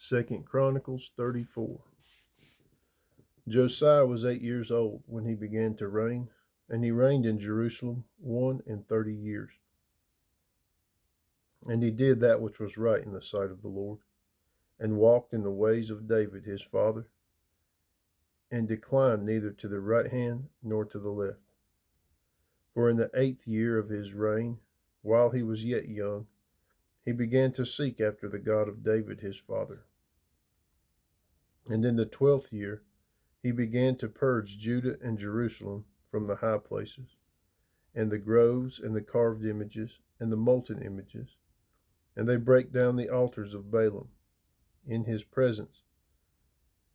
2 Chronicles 34. Josiah was 8 years old when he began to reign, and he reigned in Jerusalem 31 years. And he did that which was right in the sight of the Lord, and walked in the ways of David his father, and declined neither to the right hand nor to the left. For in the 8th year of his reign, while he was yet young, he began to seek after the God of David his father. And in the 12th year, he began to purge Judah and Jerusalem from the high places, and the groves, and the carved images, and the molten images. And they brake down the altars of Balaam in his presence,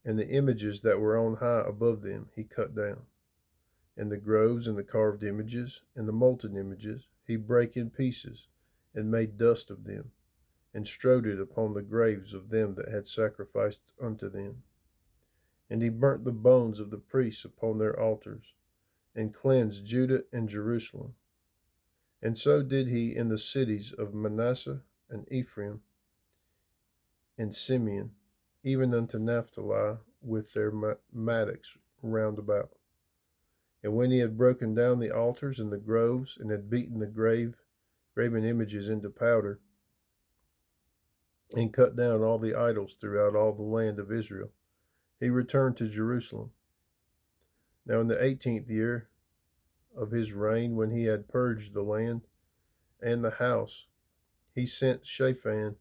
and the images that were on high above them he cut down. And the groves, and the carved images, and the molten images he brake in pieces, and made dust of them, and strowed it upon the graves of them that had sacrificed unto them. And he burnt the bones of the priests upon their altars, and cleansed Judah and Jerusalem. And so did he in the cities of Manasseh and Ephraim and Simeon, even unto Naphtali with their mattocks round about. And when he had broken down the altars and the groves, and had beaten the graven images into powder, and cut down all the idols throughout all the land of Israel, he returned to Jerusalem. Now in the 18th year of his reign, when he had purged the land and the house, he sent Shaphan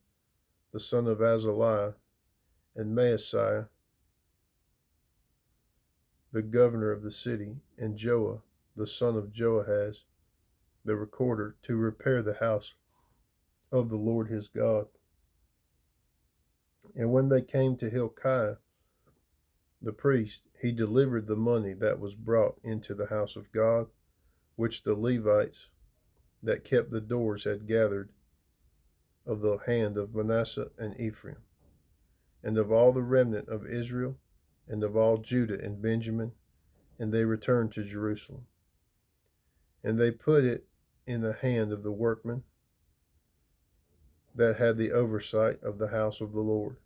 the son of Azaliah, and Maaseiah the governor of the city, and Joah the son of Joahaz the recorder, to repair the house of the Lord his God. And when they came to Hilkiah the priest, he delivered the money that was brought into the house of God, which the Levites that kept the doors had gathered of the hand of Manasseh and Ephraim, and of all the remnant of Israel, and of all Judah and Benjamin, and they returned to Jerusalem. And they put it in the hand of the workmen that had the oversight of the house of the Lord,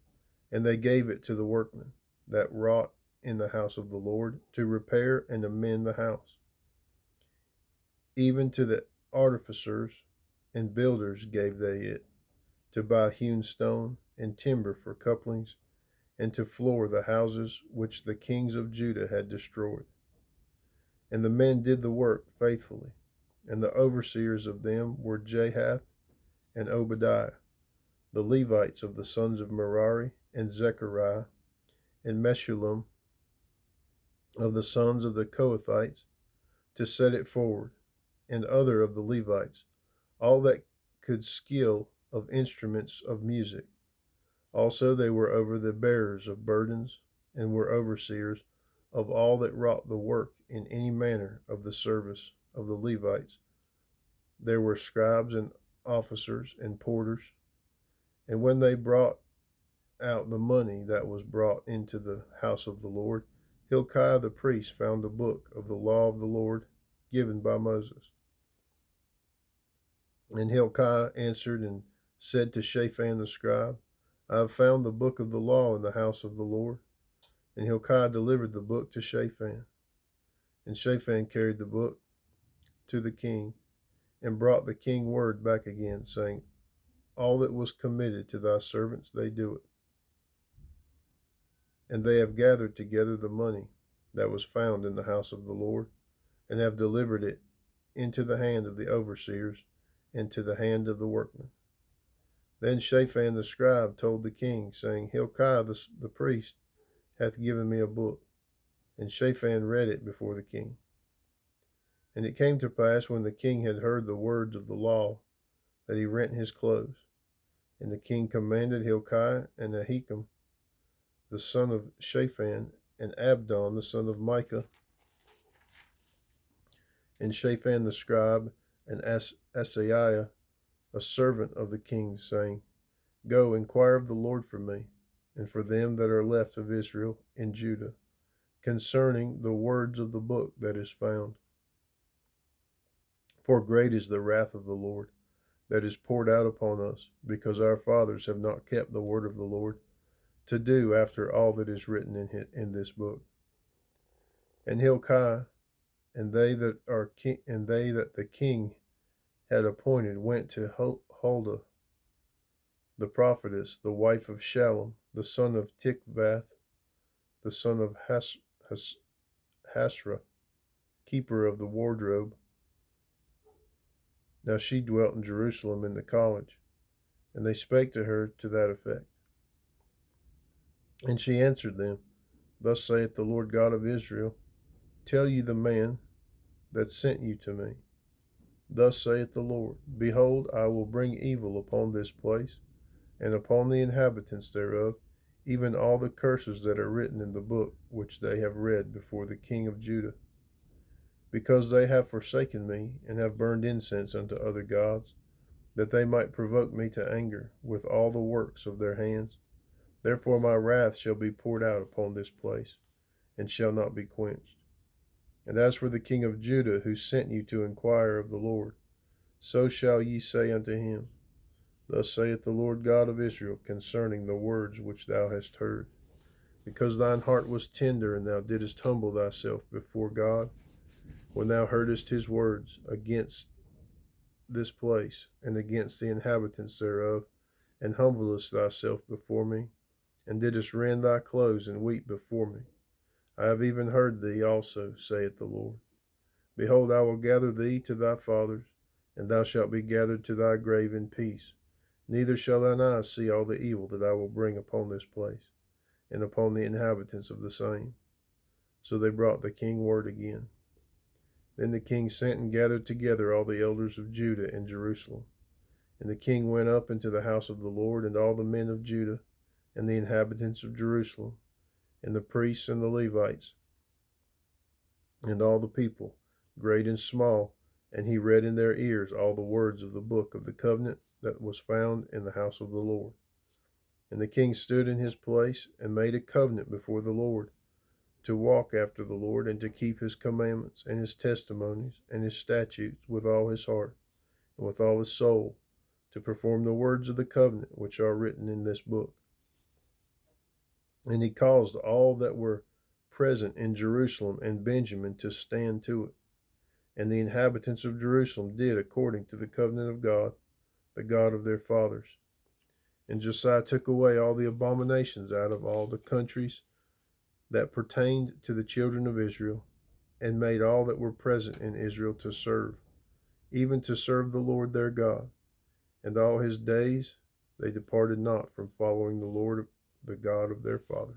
and they gave it to the workmen that wrought in the house of the Lord, to repair and amend the house. Even to the artificers and builders gave they it, to buy hewn stone and timber for couplings, and to floor the houses which the kings of Judah had destroyed. And the men did the work faithfully, and the overseers of them were Jahath and Obadiah, the Levites of the sons of Merari, and Zechariah, and Meshullam of the sons of the Kohathites, to set it forward, and other of the Levites, all that could skill of instruments of music. Also they were over the bearers of burdens, and were overseers of all that wrought the work in any manner of the service of the Levites. There were scribes and officers and porters. And when they brought out the money that was brought into the house of the Lord, Hilkiah the priest found a book of the law of the Lord given by Moses. And Hilkiah answered and said to Shaphan the scribe, I have found the book of the law in the house of the Lord. And Hilkiah delivered the book to Shaphan. And Shaphan carried the book to the king, and brought the king word back again, saying, All that was committed to thy servants they do it. And they have gathered together the money that was found in the house of the Lord, and have delivered it into the hand of the overseers, and to the hand of the workmen. Then Shaphan the scribe told the king, saying, Hilkiah the priest hath given me a book. And Shaphan read it before the king. And it came to pass, when the king had heard the words of the law, that he rent his clothes. And the king commanded Hilkiah and Ahikam the son of Shaphan, and Abdon the son of Micah, and Shaphan the scribe, and Asaiah, a servant of the king, saying, Go, inquire of the Lord for me, and for them that are left of Israel and Judah, concerning the words of the book that is found. For great is the wrath of the Lord that is poured out upon us, because our fathers have not kept the word of the Lord, to do after all that is written in this book. And Hilkiah and they that the king had appointed went to Huldah the prophetess, the wife of Shallum, the son of Tikvath, the son of Hasra, keeper of the wardrobe. Now she dwelt in Jerusalem in the college, and they spake to her to that effect. And she answered them, Thus saith the Lord God of Israel, Tell you the man that sent you to me. Thus saith the Lord, Behold, I will bring evil upon this place, and upon the inhabitants thereof, even all the curses that are written in the book which they have read before the king of Judah. Because they have forsaken me, and have burned incense unto other gods, that they might provoke me to anger with all the works of their hands. Therefore my wrath shall be poured out upon this place, and shall not be quenched. And as for the king of Judah, who sent you to inquire of the Lord, so shall ye say unto him, Thus saith the Lord God of Israel concerning the words which thou hast heard. Because thine heart was tender, and thou didst humble thyself before God, when thou heardest his words against this place, and against the inhabitants thereof, and humbledst thyself before me, and didst rend thy clothes and weep before me. I have even heard thee also, saith the Lord. Behold, I will gather thee to thy fathers, and thou shalt be gathered to thy grave in peace. Neither shall thine eyes see all the evil that I will bring upon this place, and upon the inhabitants of the same. So they brought the king word again. Then the king sent and gathered together all the elders of Judah and Jerusalem. And the king went up into the house of the Lord, and all the men of Judah, and the inhabitants of Jerusalem, and the priests and the Levites, and all the people, great and small, and he read in their ears all the words of the book of the covenant that was found in the house of the Lord. And the king stood in his place, and made a covenant before the Lord, to walk after the Lord, and to keep his commandments, and his testimonies, and his statutes with all his heart, and with all his soul, to perform the words of the covenant which are written in this book. And he caused all that were present in Jerusalem and Benjamin to stand to it. And the inhabitants of Jerusalem did according to the covenant of God, the God of their fathers. And Josiah took away all the abominations out of all the countries that pertained to the children of Israel, and made all that were present in Israel to serve, even to serve the Lord their God. And all his days they departed not from following the Lord, the God of their fathers.